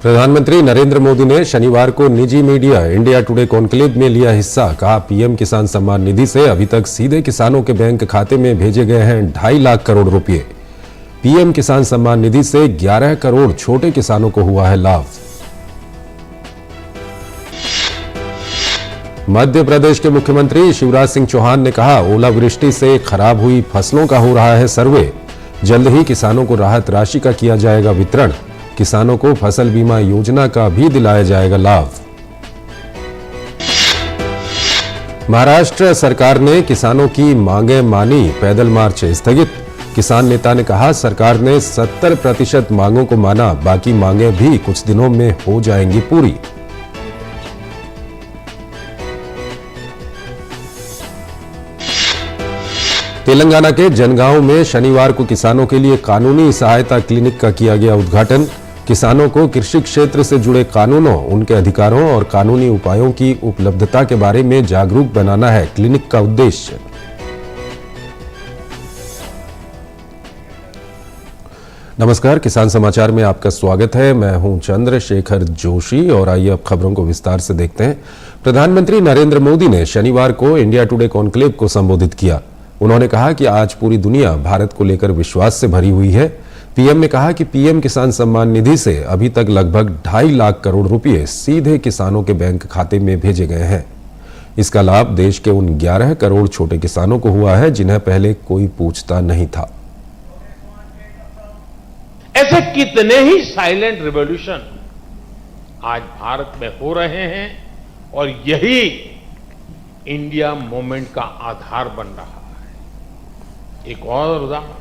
प्रधानमंत्री नरेंद्र मोदी ने शनिवार को निजी मीडिया इंडिया टुडे कॉन्क्लेव में लिया हिस्सा। कहा, पीएम किसान सम्मान निधि से अभी तक सीधे किसानों के बैंक खाते में भेजे गए हैं 2.5 लाख करोड़ रुपए। पीएम किसान सम्मान निधि से 11 करोड़ छोटे किसानों को हुआ है लाभ। मध्य प्रदेश के मुख्यमंत्री शिवराज सिंह चौहान ने कहा, ओलावृष्टि से खराब हुई फसलों का हो रहा है सर्वे। जल्द ही किसानों को राहत राशि का किया जाएगा वितरण। किसानों को फसल बीमा योजना का भी दिलाया जाएगा लाभ। महाराष्ट्र सरकार ने किसानों की मांगें मानी, पैदल मार्च स्थगित। किसान नेता ने कहा, सरकार ने 70% मांगों को माना, बाकी मांगें भी कुछ दिनों में हो जाएंगी पूरी। तेलंगाना के जनगांव में शनिवार को किसानों के लिए कानूनी सहायता क्लिनिक का किया गया उद्घाटन। किसानों को कृषि क्षेत्र से जुड़े कानूनों, उनके अधिकारों और कानूनी उपायों की उपलब्धता के बारे में जागरूक बनाना है क्लिनिक का उद्देश्य। नमस्कार, किसान समाचार में आपका स्वागत है। मैं हूं चंद्रशेखर जोशी और आइए अब खबरों को विस्तार से देखते हैं। प्रधानमंत्री नरेंद्र मोदी ने शनिवार को इंडिया टुडे कॉन्क्लेव को संबोधित किया। उन्होंने कहा कि आज पूरी दुनिया भारत को लेकर विश्वास से भरी हुई है। पीएम ने कहा कि पीएम किसान सम्मान निधि से अभी तक लगभग 2.5 लाख करोड़ रुपए सीधे किसानों के बैंक खाते में भेजे गए हैं। इसका लाभ देश के उन 11 करोड़ छोटे किसानों को हुआ है जिन्हें पहले कोई पूछता नहीं था। ऐसे कितने ही साइलेंट रिवॉल्यूशन आज भारत में हो रहे हैं और यही इंडिया मूवमेंट का आधार बन रहा है। एक और उदाहरण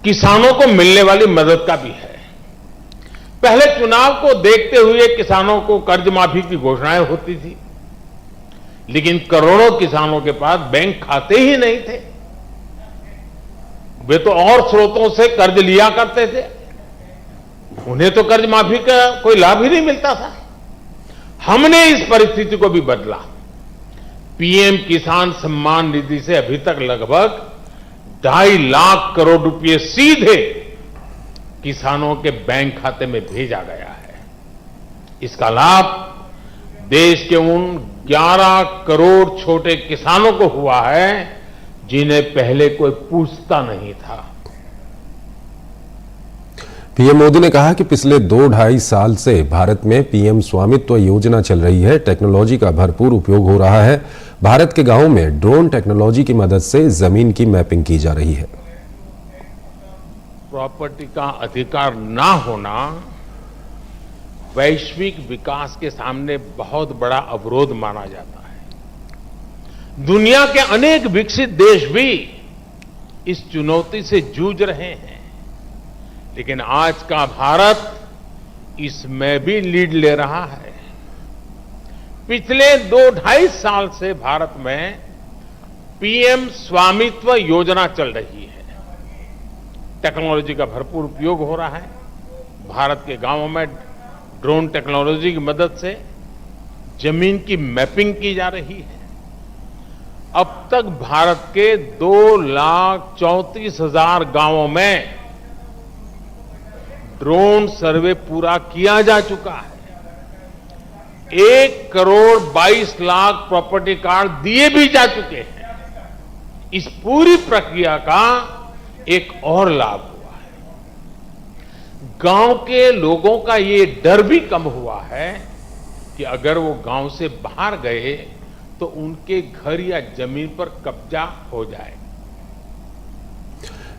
किसानों को मिलने वाली मदद का भी है। पहले चुनाव को देखते हुए किसानों को कर्ज माफी की घोषणाएं होती थी, लेकिन करोड़ों किसानों के पास बैंक खाते ही नहीं थे। वे तो और स्रोतों से कर्ज लिया करते थे, उन्हें तो कर्ज माफी का कोई लाभ ही नहीं मिलता था। हमने इस परिस्थिति को भी बदला। पीएम किसान सम्मान निधि से अभी तक लगभग 2.5 लाख करोड़ रुपए सीधे किसानों के बैंक खाते में भेजा गया है। इसका लाभ देश के उन 11 करोड़ छोटे किसानों को हुआ है जिन्हें पहले कोई पूछता नहीं था। पीएम मोदी ने कहा कि पिछले 2-2.5 साल से भारत में पीएम स्वामित्व योजना चल रही है। टेक्नोलॉजी का भरपूर उपयोग हो रहा है। भारत के गांवों में ड्रोन टेक्नोलॉजी की मदद से जमीन की मैपिंग की जा रही है। प्रॉपर्टी का अधिकार ना होना वैश्विक विकास के सामने बहुत बड़ा अवरोध माना जाता है। दुनिया के अनेक विकसित देश भी इस चुनौती से जूझ रहे हैं, लेकिन आज का भारत इसमें भी लीड ले रहा है। पिछले 2-2.5 साल से भारत में पीएम स्वामित्व योजना चल रही है। टेक्नोलॉजी का भरपूर उपयोग हो रहा है। भारत के गांवों में ड्रोन टेक्नोलॉजी की मदद से जमीन की मैपिंग की जा रही है। अब तक भारत के 2,34,000 गांवों में ड्रोन सर्वे पूरा किया जा चुका है। 1 करोड़ 22 लाख प्रॉपर्टी कार्ड दिए भी जा चुके हैं। इस पूरी प्रक्रिया का एक और लाभ हुआ है। गांव के लोगों का ये डर भी कम हुआ है कि अगर वो गांव से बाहर गए तो उनके घर या जमीन पर कब्जा हो जाए।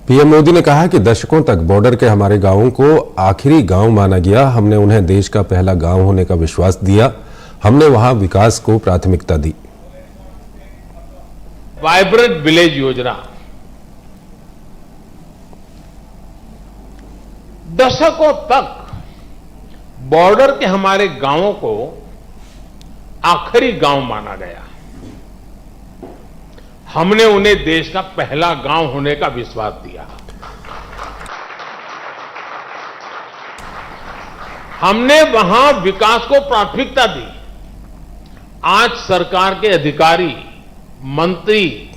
पीएम मोदी ने कहा कि दशकों तक बॉर्डर के हमारे गांवों को आखिरी गांव माना गया। हमने उन्हें देश का पहला गांव होने का विश्वास दिया। हमने वहां विकास को प्राथमिकता दी। वाइब्रेंट विलेज योजना दशकों तक बॉर्डर के हमारे गांवों को आखिरी गांव माना गया। हमने उन्हें देश का पहला गांव होने का विश्वास दिया। हमने वहां विकास को प्राथमिकता दी। आज सरकार के अधिकारी, मंत्री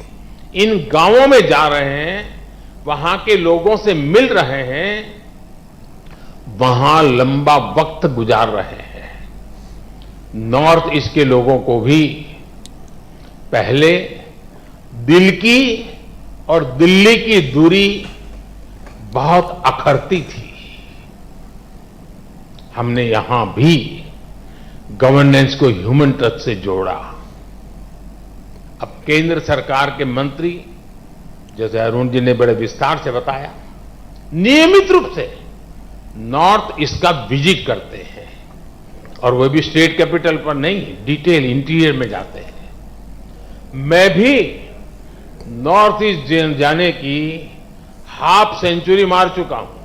इन गांवों में जा रहे हैं, वहां के लोगों से मिल रहे हैं, वहां लंबा वक्त गुजार रहे हैं। नॉर्थ ईस्ट के लोगों को भी पहले दिल की और दिल्ली की दूरी बहुत अखरती थी। हमने यहां भी गवर्नेंस को ह्यूमन टच से जोड़ा। अब केंद्र सरकार के मंत्री, जैसे अरुण जी ने बड़े विस्तार से बताया, नियमित रूप से नॉर्थ ईस्ट का विजिट करते हैं, और वो भी स्टेट कैपिटल पर नहीं, डिटेल इंटीरियर में जाते हैं। मैं भी नॉर्थ ईस्ट जाने की हाफ सेंचुरी मार चुका हूं।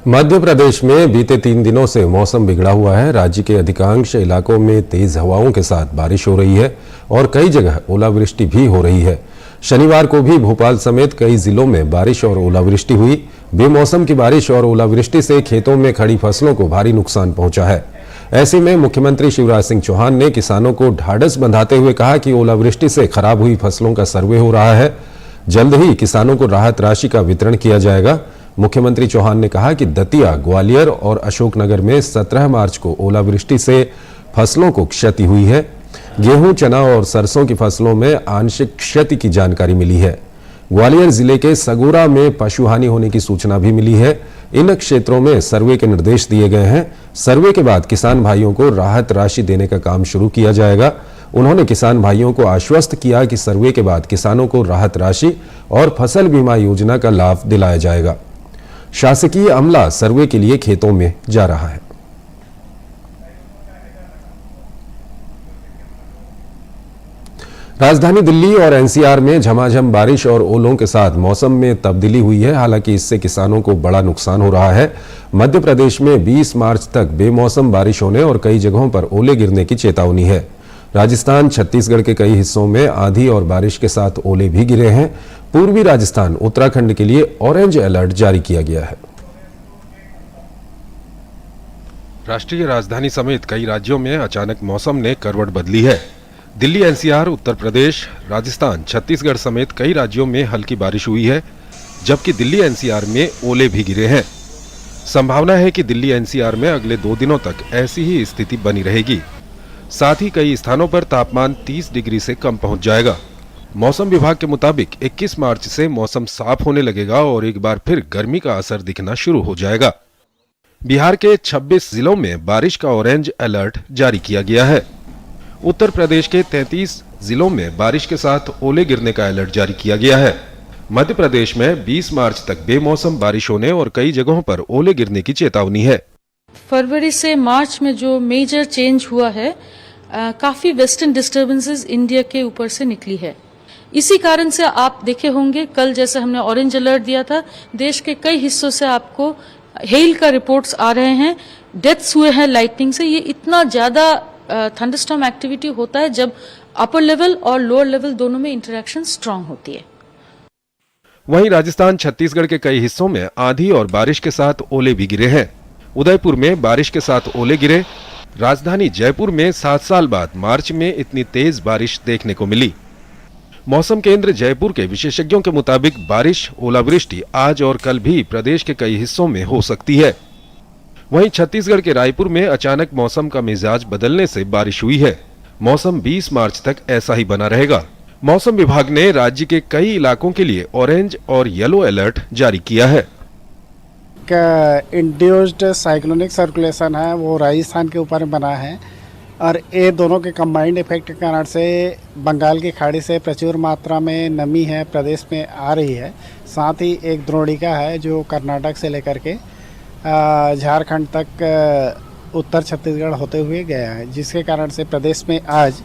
मध्य प्रदेश में बीते 3 दिनों से मौसम बिगड़ा हुआ है। राज्य के अधिकांश इलाकों में तेज हवाओं के साथ बारिश हो रही है और कई जगह ओलावृष्टि भी हो रही है। शनिवार को भी भोपाल समेत कई जिलों में बारिश और ओलावृष्टि हुई। बेमौसम की बारिश और ओलावृष्टि से खेतों में खड़ी फसलों को भारी नुकसान पहुंचा है। ऐसे में मुख्यमंत्री शिवराज सिंह चौहान ने किसानों को ढाढ़स बंधाते हुए कहा कि ओलावृष्टि से खराब हुई फसलों का सर्वे हो रहा है। जल्द ही किसानों को राहत राशि का वितरण किया जाएगा। मुख्यमंत्री चौहान ने कहा कि दतिया, ग्वालियर और अशोकनगर में 17 मार्च को ओलावृष्टि से फसलों को क्षति हुई है। गेहूं, चना और सरसों की फसलों में आंशिक क्षति की जानकारी मिली है। ग्वालियर जिले के सगोरा में पशुहानि होने की सूचना भी मिली है। इन क्षेत्रों में सर्वे के निर्देश दिए गए हैं। सर्वे के बाद किसान भाइयों को राहत राशि देने का काम शुरू किया जाएगा। उन्होंने किसान भाइयों को आश्वस्त किया कि सर्वे के बाद किसानों को राहत राशि और फसल बीमा योजना का लाभ दिलाया जाएगा। शासकीय अमला सर्वे के लिए खेतों में जा रहा है। राजधानी दिल्ली और एनसीआर में झमाझम बारिश और ओलों के साथ मौसम में तब्दीली हुई है। हालांकि इससे किसानों को बड़ा नुकसान हो रहा है। मध्य प्रदेश में 20 मार्च तक बेमौसम बारिश होने और कई जगहों पर ओले गिरने की चेतावनी है। राजस्थान, छत्तीसगढ़ के कई हिस्सों में आंधी और बारिश के साथ ओले भी गिरे हैं। पूर्वी राजस्थान, उत्तराखंड के लिए ऑरेंज अलर्ट जारी किया गया है। राष्ट्रीय राजधानी समेत कई राज्यों में अचानक मौसम ने करवट बदली है। दिल्ली, एनसीआर, उत्तर प्रदेश, राजस्थान, छत्तीसगढ़ समेत कई राज्यों में हल्की बारिश हुई है, जबकि दिल्ली एनसीआर में ओले भी गिरे हैं। संभावना है कि दिल्ली एनसीआर में अगले 2 दिनों तक ऐसी ही स्थिति बनी रहेगी। साथ ही कई स्थानों पर तापमान 30 डिग्री से कम पहुंच जाएगा। मौसम विभाग के मुताबिक 21 मार्च से मौसम साफ होने लगेगा और एक बार फिर गर्मी का असर दिखना शुरू हो जाएगा। बिहार के 26 जिलों में बारिश का ऑरेंज अलर्ट जारी किया गया है। उत्तर प्रदेश के 33 जिलों में बारिश के साथ ओले गिरने का अलर्ट जारी किया गया है। मध्य प्रदेश में 20 मार्च तक बेमौसम बारिश होने और कई जगहों पर ओले गिरने की चेतावनी है। फरवरी से मार्च में जो मेजर चेंज हुआ है, काफी वेस्टर्न डिस्टर्बेंसेस इंडिया के ऊपर से निकली है। इसी कारण से आप देखे होंगे कल जैसे हमने ऑरेंज अलर्ट दिया था, देश के कई हिस्सों से आपको हेल का रिपोर्ट्स आ रहे हैं, डेथ्स हुए हैं लाइटनिंग से। ये इतना ज्यादा थंडरस्टॉर्म एक्टिविटी होता है जब अपर लेवल और लोअर लेवल दोनों में इंटरेक्शन स्ट्रांग होती है। वहीं राजस्थान, छत्तीसगढ़ के कई हिस्सों में आंधी और बारिश के साथ ओले भी गिरे हैं। उदयपुर में बारिश के साथ ओले गिरे। राजधानी जयपुर में 7 साल बाद मार्च में इतनी तेज बारिश देखने को मिली। मौसम केंद्र जयपुर के विशेषज्ञों के मुताबिक बारिश, ओलावृष्टि आज और कल भी प्रदेश के कई हिस्सों में हो सकती है। वहीं छत्तीसगढ़ के रायपुर में अचानक मौसम का मिजाज बदलने से बारिश हुई है। मौसम 20 मार्च तक ऐसा ही बना रहेगा। मौसम विभाग ने राज्य के कई इलाकों के लिए ऑरेंज और येलो अलर्ट जारी किया है। इंड्यूस्ड साइक्लोनिक सर्कुलेशन है वो राजस्थान के ऊपर बना है और ये दोनों के कंबाइंड इफेक्ट के कारण से बंगाल की खाड़ी से प्रचुर मात्रा में नमी है प्रदेश में आ रही है। साथ ही एक द्रोणिका है जो कर्नाटक से लेकर के झारखंड तक उत्तर छत्तीसगढ़ होते हुए गया है, जिसके कारण से प्रदेश में आज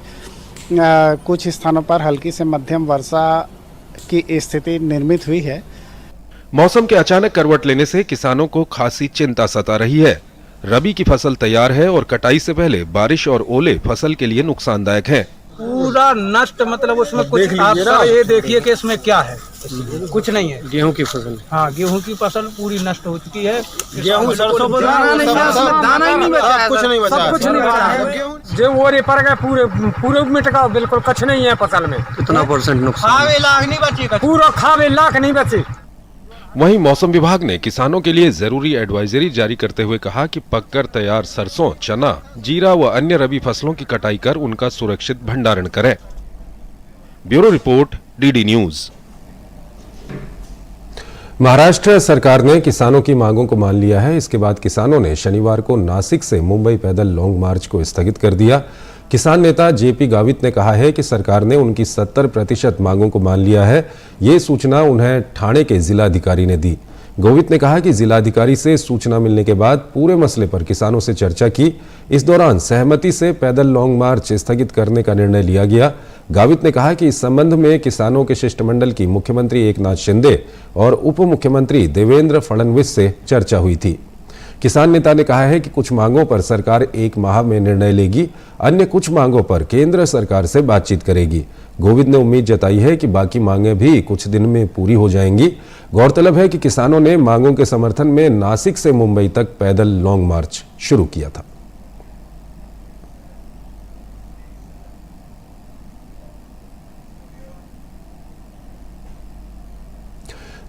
कुछ स्थानों पर हल्की से मध्यम वर्षा की स्थिति निर्मित हुई है। मौसम के अचानक करवट लेने से किसानों को खासी चिंता सता रही है। रबी की फसल तैयार है और कटाई से पहले बारिश और ओले फसल के लिए नुकसानदायक हैं। पूरा नष्ट, मतलब उसमें कुछ आप सब ये देखिए कि इसमें क्या है, कुछ नहीं है। गेहूं की फसल, हाँ गेहूं की फसल पूरी नष्ट हो चुकी है। गेहूं सरसों दाना ही नहीं बचा है, कुछ नहीं बचा है, कुछ नहीं बचा है। जो वो पर गए पूरे मिट का बिल्कुल कुछ नहीं है फसल में। कितना परसेंट नुकसान? खावे लाख नहीं बची, पूरा खावे लाख नहीं बची। वहीं मौसम विभाग ने किसानों के लिए जरूरी एडवाइजरी जारी करते हुए कहा कि पककर तैयार सरसों, चना, जीरा व अन्य रबी फसलों की कटाई कर उनका सुरक्षित भंडारण करें। Bureau report, DD news. Maharashtra सरकार ने किसानों की मांगों को मान लिया है। इसके बाद किसानों ने शनिवार को नासिक से मुंबई पैदल लॉन्ग मार्च को स्थगित कर दिया। किसान नेता जेपी गावित ने कहा है कि सरकार ने उनकी 70% मांगों को मान लिया है। ये सूचना उन्हें ठाणे के जिलाधिकारी ने दी। गावित ने कहा कि जिलाधिकारी से सूचना मिलने के बाद पूरे मसले पर किसानों से चर्चा की। इस दौरान सहमति से पैदल लॉन्ग मार्च स्थगित करने का निर्णय लिया गया। गावित ने कहा कि इस संबंध में किसानों के शिष्टमंडल की मुख्यमंत्री एकनाथ शिंदे और उप मुख्यमंत्री देवेंद्र फडणवीस से चर्चा हुई थी। किसान नेता ने कहा है कि कुछ मांगों पर सरकार 1 माह में निर्णय लेगी, अन्य कुछ मांगों पर केंद्र सरकार से बातचीत करेगी। गोविंद ने उम्मीद जताई है कि बाकी मांगें भी कुछ दिन में पूरी हो जाएंगी। गौरतलब है कि किसानों ने मांगों के समर्थन में नासिक से मुंबई तक पैदल लॉन्ग मार्च शुरू किया था।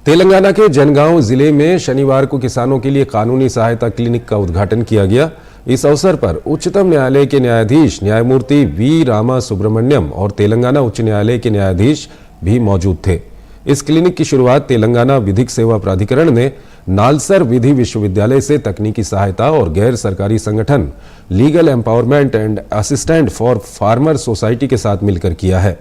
तेलंगाना के जनगांव जिले में शनिवार को किसानों के लिए कानूनी सहायता क्लिनिक का उद्घाटन किया गया। इस अवसर पर उच्चतम न्यायालय के न्यायाधीश न्यायमूर्ति वी रामा सुब्रमण्यम और तेलंगाना उच्च न्यायालय के न्यायाधीश भी मौजूद थे। इस क्लिनिक की शुरुआत तेलंगाना विधिक सेवा प्राधिकरण ने नालसर विधि विश्वविद्यालय से तकनीकी सहायता और गैर सरकारी संगठन legal empowerment and assistant for farmer society के साथ मिलकर किया है।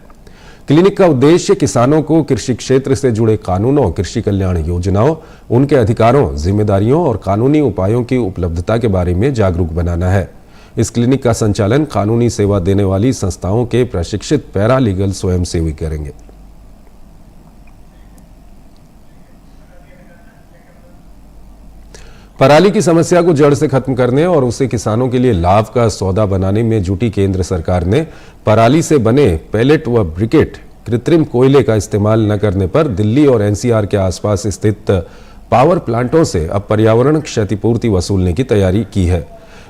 क्लिनिक का उद्देश्य किसानों को कृषि क्षेत्र से जुड़े कानूनों, कृषि कल्याण योजनाओं, उनके अधिकारों, जिम्मेदारियों और कानूनी उपायों की उपलब्धता के बारे में जागरूक बनाना है। इस क्लिनिक का संचालन कानूनी सेवा देने वाली संस्थाओं के प्रशिक्षित पैरालीगल स्वयंसेवी करेंगे। पराली की समस्या को जड़ से खत्म करने और उसे किसानों के लिए लाभ का सौदा बनाने में जुटी केंद्र सरकार ने पराली से बने पैलेट व ब्रिकेट, कृत्रिम कोयले का इस्तेमाल न करने पर दिल्ली और एनसीआर के आसपास स्थित पावर प्लांटों से अब पर्यावरण क्षतिपूर्ति वसूलने की तैयारी की है।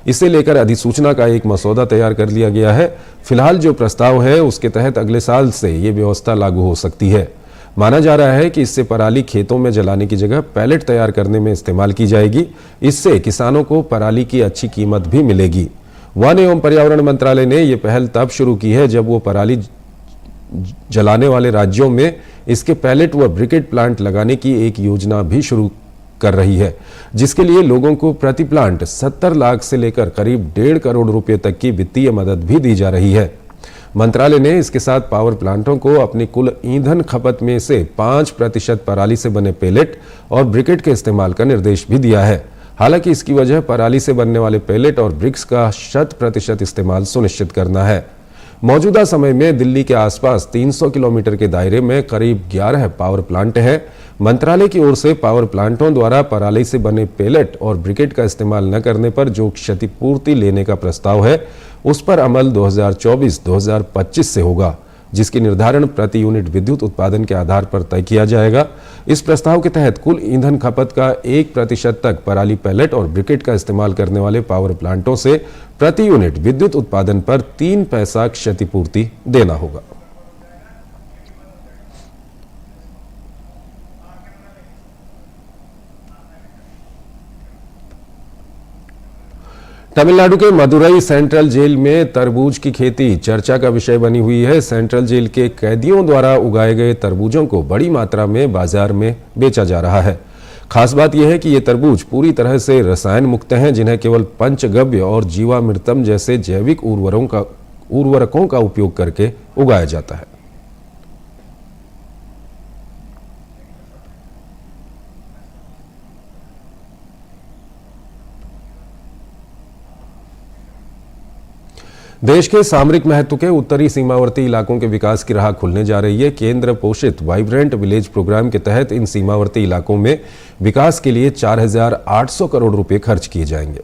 इसे लेकर अधिसूचना का एक मसौदा तैयार कर लिया गया है। फिलहाल जो प्रस्ताव है उसके तहत अगले साल से ये व्यवस्था लागू हो सकती है। माना जा रहा है कि इससे पराली खेतों में जलाने की जगह पैलेट तैयार करने में इस्तेमाल की जाएगी। इससे किसानों को पराली की अच्छी कीमत भी मिलेगी। वन एवं पर्यावरण मंत्रालय ने यह पहल तब शुरू की है जब वो पराली जलाने वाले राज्यों में इसके पैलेट व ब्रिकेट प्लांट लगाने की एक योजना भी शुरू कर रही है, जिसके लिए लोगों को प्रति प्लांट 70 लाख से लेकर करीब 1.5 करोड़ रुपए तक की वित्तीय मदद भी दी जा रही है। मंत्रालय ने इसके साथ पावर प्लांटों को अपनी कुल ईंधन खपत में से 5% पराली से बने पैलेट और ब्रिकेट के इस्तेमाल का निर्देश भी दिया है। हालांकि इसकी वजह पराली से बनने वाले पैलेट और ब्रिक्स का 100% इस्तेमाल सुनिश्चित करना है। मौजूदा समय में दिल्ली के आसपास 300 किलोमीटर के दायरे में करीब 11 पावर प्लांट हैं। मंत्रालय की ओर से पावर प्लांटों द्वारा पराली से बने पैलेट और ब्रिकेट का इस्तेमाल न करने पर जो क्षतिपूर्ति लेने का प्रस्ताव है उस पर अमल 2024-2025 से होगा, जिसकी निर्धारण प्रति यूनिट विद्युत उत्पादन के आधार पर तय किया जाएगा। इस प्रस्ताव के तहत कुल ईंधन खपत का 1% तक पराली पैलेट और ब्रिकेट का इस्तेमाल करने वाले पावर प्लांटों से प्रति यूनिट विद्युत उत्पादन पर 3 पैसा क्षतिपूर्ति देना होगा। तमिलनाडु के मदुरई सेंट्रल जेल में तरबूज की खेती चर्चा का विषय बनी हुई है। सेंट्रल जेल के कैदियों द्वारा उगाए गए तरबूजों को बड़ी मात्रा में बाजार में बेचा जा रहा है। खास बात यह है कि ये तरबूज पूरी तरह से रसायन मुक्त हैं, जिन्हें केवल पंचगव्य और जीवामृतम जैसे जैविक उर्वरकों का उपयोग करके उगाया जाता है। देश के सामरिक महत्व के उत्तरी सीमावर्ती इलाकों के विकास की राह खुलने जा रही है। केंद्र पोषित वाइब्रेंट विलेज प्रोग्राम के तहत इन सीमावर्ती इलाकों में विकास के लिए 4,800 करोड़ रुपए खर्च किए जाएंगे।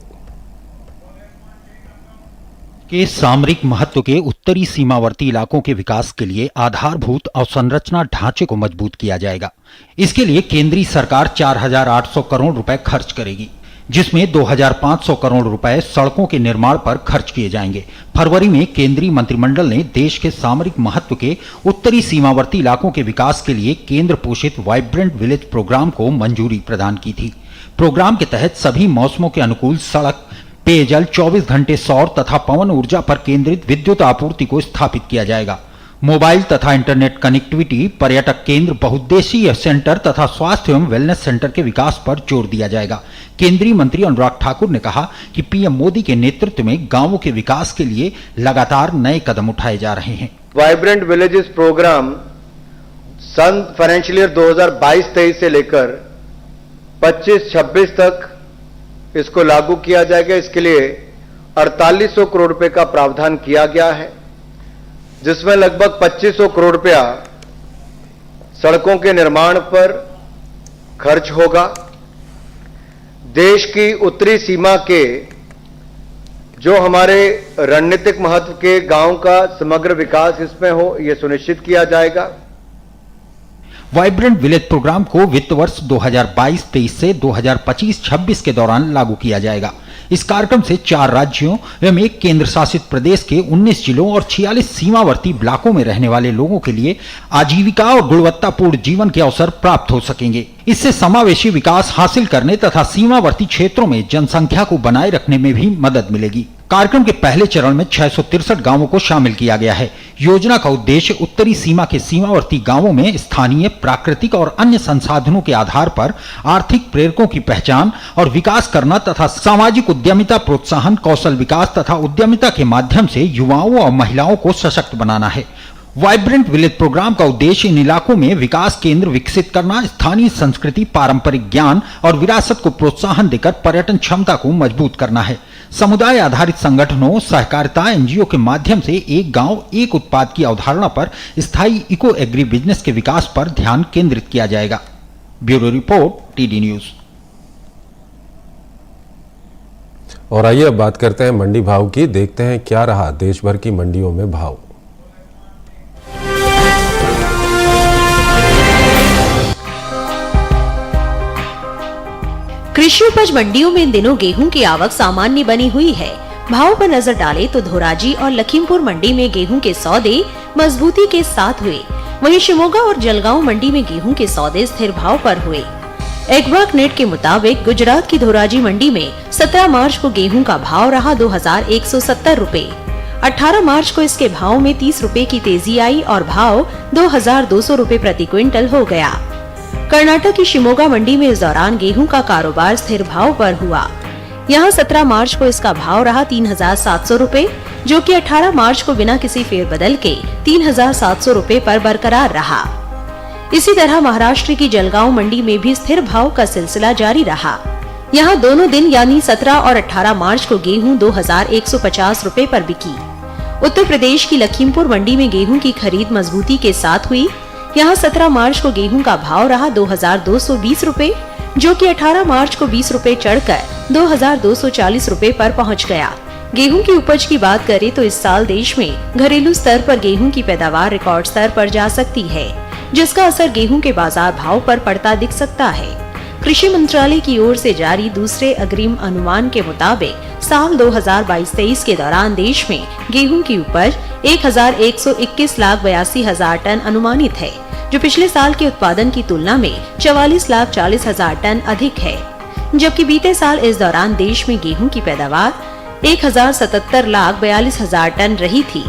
के सामरिक महत्व के उत्तरी सीमावर्ती इलाकों के विकास के लिए आधारभूत अवसंरचना ढांचे को मजबूत किया जाएगा। इसके लिए केंद्रीय सरकार 4,800 करोड़ रुपए खर्च करेगी। जिसमें 2,500 करोड़ रुपए सड़कों के निर्माण पर खर्च किए जाएंगे। फरवरी में केंद्रीय मंत्रिमंडल ने देश के सामरिक महत्व के उत्तरी सीमावर्ती इलाकों के विकास के लिए केंद्र पोषित वाइब्रेंट विलेज प्रोग्राम को मंजूरी प्रदान की थी। प्रोग्राम के तहत सभी मौसमों के अनुकूल सड़क, पेयजल, 24 घंटे सौर तथा पवन ऊर्जा पर केंद्रित विद्युत आपूर्ति को स्थापित किया जाएगा। मोबाइल तथा इंटरनेट कनेक्टिविटी, पर्यटक केंद्र, बहुउद्देशीय सेंटर तथा स्वास्थ्य एवं वेलनेस सेंटर के विकास पर जोर दिया जाएगा। केंद्रीय मंत्री अनुराग ठाकुर ने कहा कि पीएम मोदी के नेतृत्व में गांवों के विकास के लिए लगातार नए कदम उठाए जा रहे हैं। वाइब्रेंट विलेजेस प्रोग्राम सन फाइनेंशियल ईयर 2022-23 से लेकर 25-26 तक इसको लागू किया जाएगा। इसके लिए 4800 करोड़ रुपए का प्रावधान किया गया है, जिसमें लगभग 2500 करोड़ रुपया सड़कों के निर्माण पर खर्च होगा। देश की उत्तरी सीमा के जो हमारे रणनीतिक महत्व के गांव का समग्र विकास इसमें हो, यह सुनिश्चित किया जाएगा। वाइब्रेंट विलेज प्रोग्राम को वित्त वर्ष 2022-23 से 2025-26 के दौरान लागू किया जाएगा। इस कार्यक्रम से 4 राज्यों एवं 1 केंद्र शासित प्रदेश के 19 जिलों और 46 सीमावर्ती ब्लॉकों में रहने वाले लोगों के लिए आजीविका और गुणवत्तापूर्ण जीवन के अवसर प्राप्त हो सकेंगे। इससे समावेशी विकास हासिल करने तथा सीमावर्ती क्षेत्रों में जनसंख्या को बनाए रखने में भी मदद मिलेगी। कार्यक्रम के पहले चरण में 663 गांवों को शामिल किया गया है। योजना का उद्देश्य उत्तरी सीमा के सीमावर्ती गांवों में स्थानीय, प्राकृतिक और अन्य संसाधनों के आधार पर आर्थिक प्रेरकों की पहचान और विकास करना तथा सामाजिक उद्यमिता प्रोत्साहन, कौशल विकास तथा उद्यमिता के माध्यम से युवाओं और महिलाओं को सशक्त बनाना है। वाइब्रेंट विलेज प्रोग्राम का उद्देश्य इन इलाकों में विकास केंद्र विकसित करना, स्थानीय संस्कृति, पारंपरिक ज्ञान और विरासत को प्रोत्साहन देकर पर्यटन क्षमता को मजबूत करना है। समुदाय आधारित संगठनों, सहकारिता, एनजीओ के माध्यम से एक गांव एक उत्पाद की अवधारणा पर स्थायी इको एग्री बिजनेस के विकास पर ध्यान केंद्रित किया जाएगा। Bureau report, TD news. और आइए अब बात करते हैं मंडी भाव की। देखते हैं क्या रहा देश भर की मंडियों में भाव। कृषि उपज मंडियों में इन दिनों गेहूं की आवक सामान्य बनी हुई है। भाव पर नजर डालें तो धोराजी और लखीमपुर मंडी में गेहूं के सौदे मजबूती के साथ हुए, वहीं शिमोगा और जलगांव मंडी में गेहूं के सौदे स्थिर भाव पर हुए। एग्वाक नेट के मुताबिक गुजरात की धोराजी मंडी में 17 मार्च को गेहूं का भाव रहा 2170 रुपए। 18 मार्च को इसके भाव में 30 रुपए की तेजी आई और भाव 2200 रुपए प्रति क्विंटल हो गया। कर्नाटक की शिमोगा मंडी में इस दौरान गेहूं का कारोबार स्थिर भाव पर हुआ। यहां 17 मार्च को इसका भाव रहा 3700 रुपए, जो कि 18 मार्च को बिना किसी फेरबदल के 3700 रुपए पर बरकरार रहा। इसी तरह महाराष्ट्र की जलगांव मंडी में भी स्थिर भाव का सिलसिला जारी रहा। यहां दोनों दिन यानी 17 और 18 मार्च को गेहूं 2150 रुपए पर बिकी। उत्तर प्रदेश की लखीमपुर मंडी में गेहूं की खरीद मजबूती के साथ हुई। यहाँ 17 मार्च को गेहूं का भाव रहा 2220 रुपए, जो कि 18 मार्च को 20 रुपए चढ़कर 2240 रुपए पर पहुंच गया। गेहूं की उपज की बात करें तो इस साल देश में घरेलू स्तर पर गेहूं की पैदावार रिकॉर्ड स्तर पर जा सकती है, जिसका असर गेहूं के बाजार भाव पर पड़ता दिख सकता है। कृषि मंत्रालय की ओर से जारी दूसरे अग्रिम अनुमान के मुताबिक साल 2022-23 के दौरान देश में गेहूं की उपज 1,121,82,000 टन अनुमानित है, जो पिछले साल के उत्पादन की तुलना में 44,40,000 टन अधिक है। जबकि बीते साल इस दौरान देश में गेहूं की पैदावार 1,77,42,000 टन रही थी।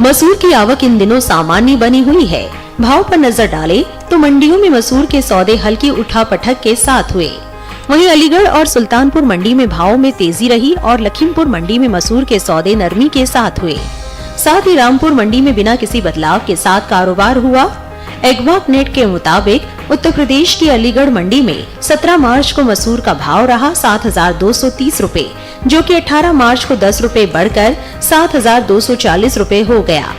मसूर की आवक इन दिनों सामान्य बनी हुई है। भाव पर नजर डालें तो मंडियों में मसूर के सौदे हल्की उठा-पटक के साथ हुए। वहीं अलीगढ़ और सुल्तानपुर मंडी में भाव में तेजी रही और लखीमपुर मंडी में मसूर के सौदे नरमी के साथ हुए। साथ ही रामपुर मंडी में बिना किसी बदलाव के साथ कारोबार हुआ। एग्वाक नेट के मुताबिक उत्तर प्रदेश की अलीगढ़ मंडी में 17 मार्च को मसूर का भाव रहा 7,230 रुपए, जो कि 18 मार्च को 10 रुपए बढ़कर 7,240 रुपए हो गया।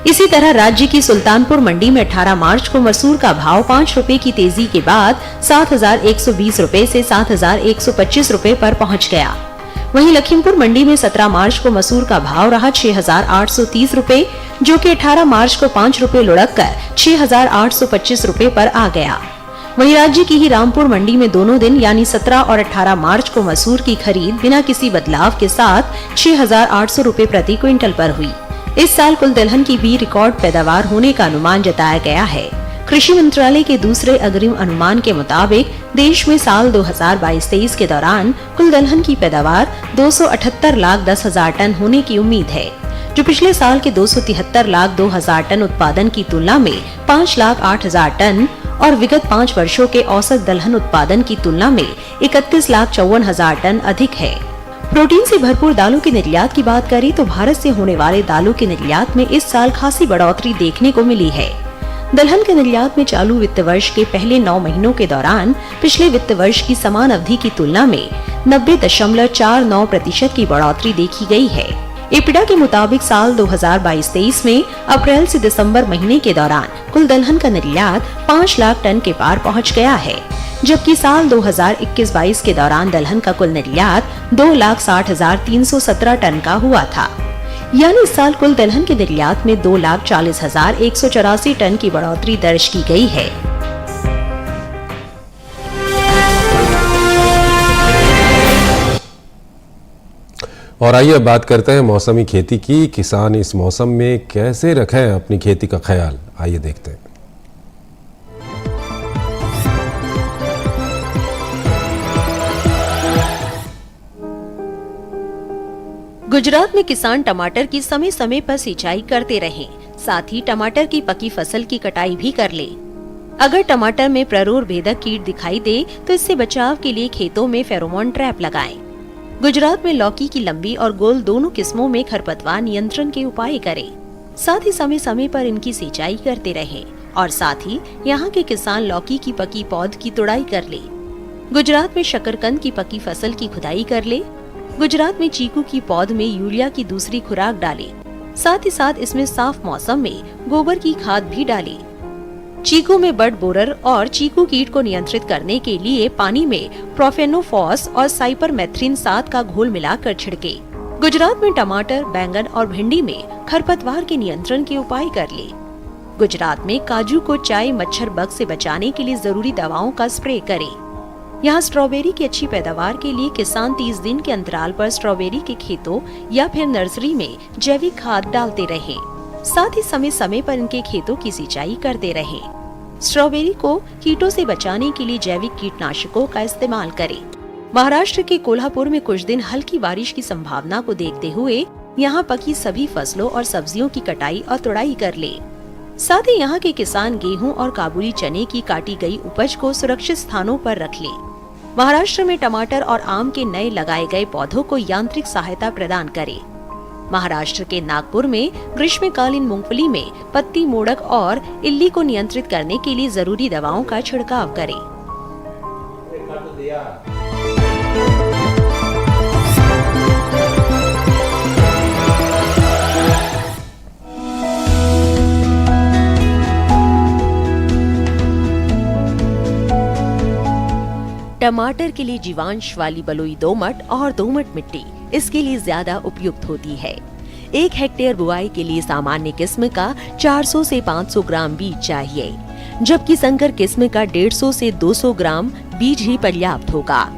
इसी तरह राज्य की सुल्तानपुर मंडी में 18 मार्च को मसूर का भाव 5 रुपए की तेजी के बाद 7,120 रुपए से 7,125 रुपए पर पहुंच गया। वहीं लखीमपुर मंडी में 17 मार्च को मसूर का भाव रहा 6,830 रुपए, जो कि 18 मार्च को 5 रुपए लुढ़क कर 6,825 रुपए पर आ गया। वहीं राज्य की ही रामपुर मंडी में दोनों दिन यानी 17 और 18 मार्च को मसूर की खरीद बिना किसी बदलाव के साथ 6,800 रुपए प्रति क्विंटल पर हुई। इस साल कुल दलहन की भी रिकॉर्ड पैदावार होने का अनुमान जताया गया है। कृषि मंत्रालय के दूसरे अग्रिम अनुमान के मुताबिक देश में साल 2022-23 के दौरान कुल दलहन की पैदावार 278,10,000 टन होने की उम्मीद है, जो पिछले साल के 273,02,000 टन उत्पादन की तुलना में 5,08,000 टन और विगत 5 वर्षों के औसत दलहन उत्पादन की तुलना में 31,54,000 टन अधिक है। प्रोटीन से भरपूर दालों के निर्यात की बात करें तो भारत से होने वाले दालों के निर्यात में इस साल खासी बढ़ोतरी देखने को मिली है। दलहन के निर्यात में चालू वित्त वर्ष के पहले 9 महीनों के दौरान पिछले वित्त वर्ष की समान अवधि की तुलना में 90.49% की बढ़ोतरी देखी गई है। इपिडा के मुताबिक साल 2022-23 में अप्रैल से दिसंबर महीने के दौरान कुल दलहन का निर्यात 5 लाख टन के पार पहुंच गया है, जबकि साल 2021-22 के दौरान दलहन का कुल निर्यात 2,60,317 टन का हुआ था। यानी इस साल कुल दलहन के निर्यात में 2,40,184 टन की बढ़ोतरी दर्ज की गई है। और आइए अब बात करते हैं मौसमी खेती की। किसान इस मौसम में कैसे रखें अपनी खेती का ख्याल, आइए देखते हैं। गुजरात में किसान टमाटर की समय समय पर सिंचाई करते रहें, साथ ही टमाटर की पकी फसल की कटाई भी कर ले। अगर टमाटर में प्ररोर भेदक कीट दिखाई दे तो इससे बचाव के लिए खेतों में फेरोमोन ट्रैप लगाएं। गुजरात में लौकी की लंबी और गोल दोनों किस्मों में खरपतवार नियंत्रण के उपाय करें। साथ ही समय समय पर इनकी सिंचाई करते रहें और साथ ही यहाँ के किसान लौकी की पकी पौध की तुड़ाई कर ले। गुजरात में शकरकंद की पकी फसल की खुदाई कर ले। गुजरात में चीकू की पौध में यूरिया की दूसरी खुराक डाले। साथ ही साथ इसमें साफ मौसम में गोबर की खाद भी डाले। चीकू में बड बोरर और चीकू कीट को नियंत्रित करने के लिए पानी में प्रोफेनोफॉस और साइपरमेथ्रिन 7 का घोल मिलाकर छिड़के। गुजरात में टमाटर, बैंगन और भिंडी में खरपतवार के नियंत्रण के उपाय कर ले। गुजरात में काजू को चाय मच्छर बग से बचाने के लिए जरूरी दवाओं का स्प्रे करे। यहाँ स्ट्रॉबेरी की अच्छी पैदावार के लिए किसान 30 दिन के अंतराल पर स्ट्रॉबेरी के खेतों या फिर नर्सरी में जैविक खाद डालते रहे। साथ ही समय समय पर इनके खेतों की सिंचाई करते रहे। स्ट्रॉबेरी को कीटों से बचाने के लिए जैविक कीटनाशकों का इस्तेमाल करें। महाराष्ट्र के कोल्हापुर में कुछ दिन हल्की बारिश की संभावना को देखते हुए यहाँ पकी सभी फसलों और सब्जियों की कटाई और तुड़ाई कर ले। साथ ही यहाँ के किसान गेहूं और काबुली चने की काटी गई उपज को सुरक्षित स्थानों पर रख ले। महाराष्ट्र में टमाटर और आम के नए लगाए गए पौधों को यांत्रिक सहायता प्रदान करे। महाराष्ट्र के नागपुर में ग्रीष्मकालीन मूंगफली में पत्ती मोड़क और इल्ली को नियंत्रित करने के लिए जरूरी दवाओं का छिड़काव करें। टमाटर के लिए जीवांश वाली बलुई दोमट और दोमट मिट्टी इसके लिए ज्यादा उपयुक्त होती है। 1 हेक्टेयर बुआई के लिए सामान्य किस्म का 400 से 500 ग्राम बीज चाहिए, जबकि संकर किस्म का 150 से 200 ग्राम बीज ही पर्याप्त होगा।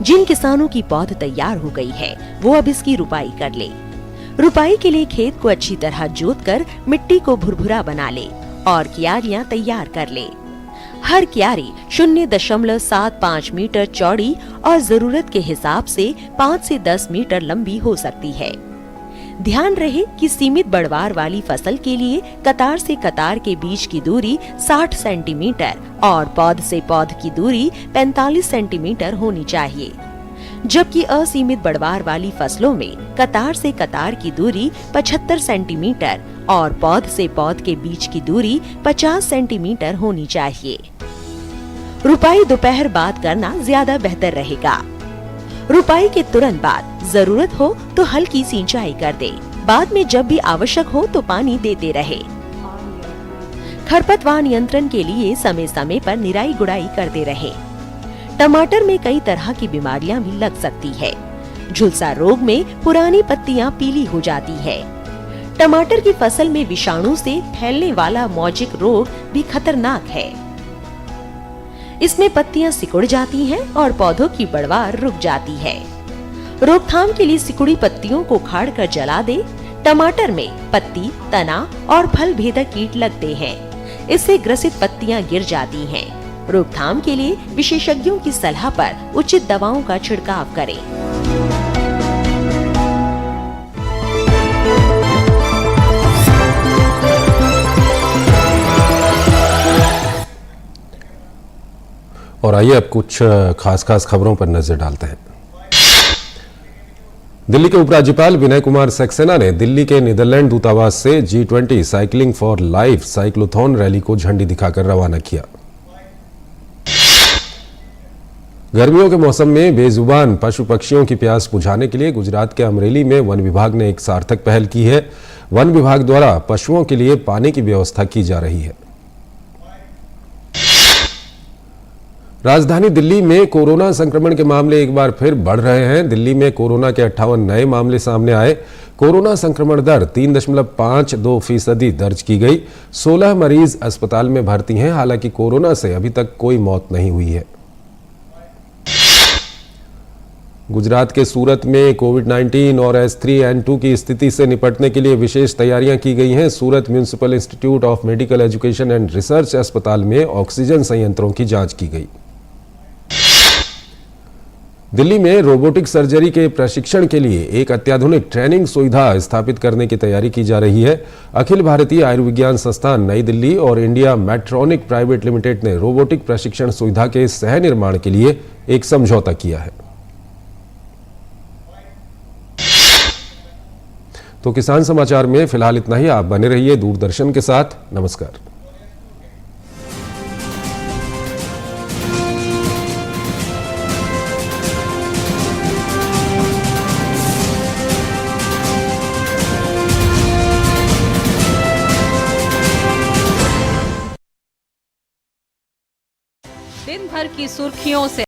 जिन किसानों की पौध तैयार हो गई है वो अब इसकी रुपाई कर ले। रुपाई के लिए खेत को अच्छी तरह जोतकर मिट्टी को भुरभुरा बना ले और क्यारियां तैयार कर ले। हर क्यारी 0.75 मीटर चौड़ी और जरूरत के हिसाब से 5 से 10 मीटर लंबी हो सकती है। ध्यान रहे कि सीमित बढ़वार वाली फसल के लिए कतार से कतार के बीच की दूरी 60 सेंटीमीटर और पौध से पौध की दूरी 45 सेंटीमीटर होनी चाहिए, जबकि असीमित बढ़वार वाली फसलों में कतार से कतार की दूरी 75 सेंटीमीटर और पौध से पौध के बीच की दूरी 50 सेंटीमीटर होनी चाहिए। रुपाई दोपहर बाद करना ज्यादा बेहतर रहेगा। रुपाई के तुरंत बाद जरूरत हो तो हल्की सिंचाई कर दे। बाद में जब भी आवश्यक हो तो पानी देते रहे। खरपतवार नियंत्रण के लिए समय समय पर निराई गुड़ाई करते रहे। टमाटर में कई तरह की बीमारियां भी लग सकती है। झुलसा रोग में पुरानी पत्तियां पीली हो जाती है। टमाटर की फसल में विषाणु से फैलने वाला मौजिक रोग भी खतरनाक है। इसमें पत्तियां सिकुड़ जाती हैं और पौधों की बढ़वार रुक जाती है। रोकथाम के लिए सिकुड़ी पत्तियों को उखाड़कर जला दे। टमाटर में पत्ती, तना और फल भेदक कीट लगते हैं। इससे ग्रसित पत्तियां गिर जाती हैं। रोकथाम के लिए विशेषज्ञों की सलाह पर उचित दवाओं का छिड़काव करें। और आइए अब कुछ खास खबरों पर नजर डालते हैं। दिल्ली के उपराज्यपाल विनय कुमार सक्सेना ने दिल्ली के नीदरलैंड दूतावास से G20 cycling for life cyclothon rally को झंडी दिखाकर रवाना किया। गर्मियों के मौसम में बेजुबान पशु पक्षियों की प्यास बुझाने के लिए गुजरात के अमरेली में वन विभाग ने एक सार्थक पहल की है। वन विभाग द्वारा पशुओं के लिए पानी की व्यवस्था की जा रही है। राजधानी दिल्ली में कोरोना संक्रमण के मामले एक बार फिर बढ़ रहे हैं। दिल्ली में कोरोना के 58 नए मामले सामने आए। कोरोना संक्रमण दर 3.52% दर्ज की गई। 16 मरीज अस्पताल में भर्ती हैं। हालांकि कोरोना से अभी तक कोई मौत नहीं हुई है। गुजरात के सूरत में कोविड-19 और H3N2 की स्थिति से निपटने के लिए विशेष तैयारियां की गई हैं। Surat municipal institute of medical education and research अस्पताल में ऑक्सीजन संयंत्रों की जांच की गई। दिल्ली में रोबोटिक सर्जरी के प्रशिक्षण के लिए एक अत्याधुनिक ट्रेनिंग सुविधा स्थापित करने की तैयारी की जा रही है। अखिल भारतीय आयुर्विज्ञान संस्थान नई दिल्ली और इंडिया मेट्रॉनिक प्राइवेट लिमिटेड ने रोबोटिक प्रशिक्षण सुविधा के सह निर्माण के लिए एक समझौता किया है। तो किसान समाचार में फिलहाल इतना ही। आप बने रहिए दूरदर्शन के साथ। नमस्कार। दिन भर की सुर्खियों से